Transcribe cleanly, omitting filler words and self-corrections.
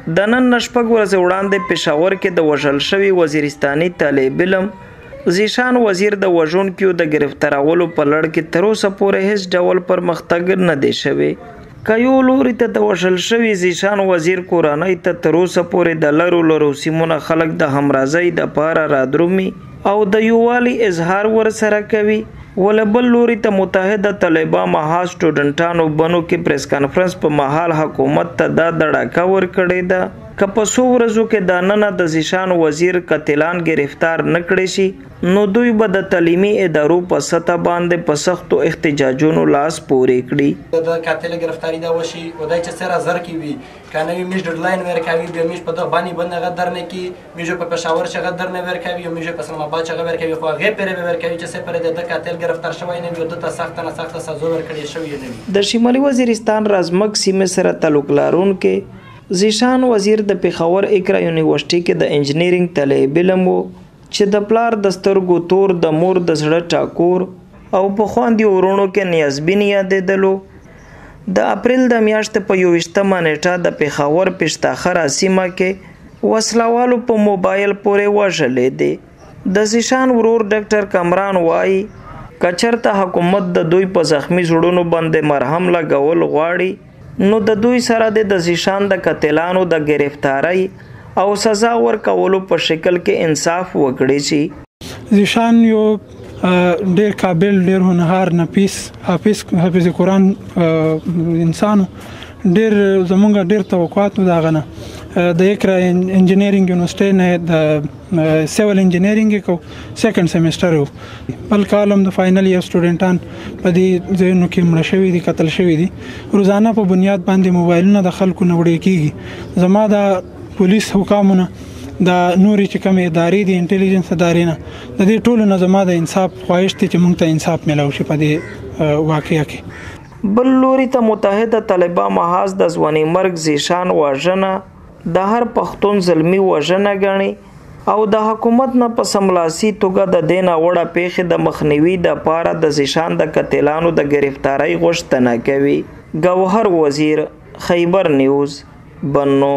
د نن شپږ ورځې وړاندې پېښور کې د وژل شوي وزیرستاني طالب علم زیشان وزیر د وژونکو د گرفتارولو په لړ کې تر اوسه پورې هیڅ ډول پرمختګ نه دی شوی. که یو لوري ته د وژل شوي زیشان وزیر کورنۍ ته تر اوسه پورې د لرو سیمونه خلک د همراځۍ دپاره رادرومي او د یووالي اظهار ورسره کوي، ول بل لوري ته متحده طالبان محاذ سټوډنټانو بنو کې پریس کانفرنس په مهال حکومت ته دا دړاکه ورکړې ده که په څو ورځو کې د ننه د زیشان وزیر قاتلان گرفتار نه کړي شي نو دوی به د تعلیمي ادارو په سطح باندې په سختو احتجاجونو لاس پورې کړي. د قاتل گرفتاری دا وشي او دای چې سره زر کی وي کنه میش ډډلاین ورکوي به میش په دغه باندې بند غدر نه کی میش په پېښور چې غدر نه ورکوي او میش په اسلام آباد چې ورکوي خو هغه پرې ورکوي چې سره د قاتل گرفتار شوی نه وي د سخت سزا ورکړي شوی نه وي. د شمالي وزیرستان رازمک سیمه سره تعلق لرونکي زیشان وزیر د پېښور اقرا یونیورسيټي کې د انجینرینګ طالب علم چې د پلار د سترګو تور د مور د زړه ټاکور او په خواندي ورونو کې نیازبین یادېدلو. د اپریل د میاشتې په 21مه نیټه د پېښور پښتاخره سیمه کې وسلوالو په موبایل پورې وژلې دي. د زیشان ورور ډاکټر کمران وایي کچرته حکومت د دوی په زخمی زړونو باندې مرهم لګول غواړي نو د دوی سره د زیشان د قاتلانو د گرفتاری او سزا ورکولو په شکل کې انصاف وکړي شي. زیشان یو ډیر قابل ډیر هنر نفیس حافظ قرآن انسانو ډیر زمونږ ډیر توقعات دا غنه د اقرا انجینرینګ یونیورسيټي نه د سیول انجینرینګ کو سیکنډ سیمستر بل کالم د فائنل ایئر سټوډنټان په دې ځینو کې مړ شوی دي قتل شوی دي. روزانه په بنیاد باندې موبایلونه د خلکو نه وړي کیږي. زما د پولیس حکامونه د نوري چې کوم ادارې دي انټيليجنس ادارې نه د دې ټولو نه زما د انصاف خواهش ته چې موږ ته انصاف ملو شي په دې واقعیا کې. بل لوري ته متحده طالبان محاذ د ځواني مرګ زیشان وژنه د هر پښتون ظلمي وژنه غني او د حکومت نه په سملاسي توګه د دینه وړه پیښه د مخنیوي د پاره د زیشان د قاتلانو د گرفتاری غوښتنه کوي. گوهر وزیر، خیبر نیوز، بنو.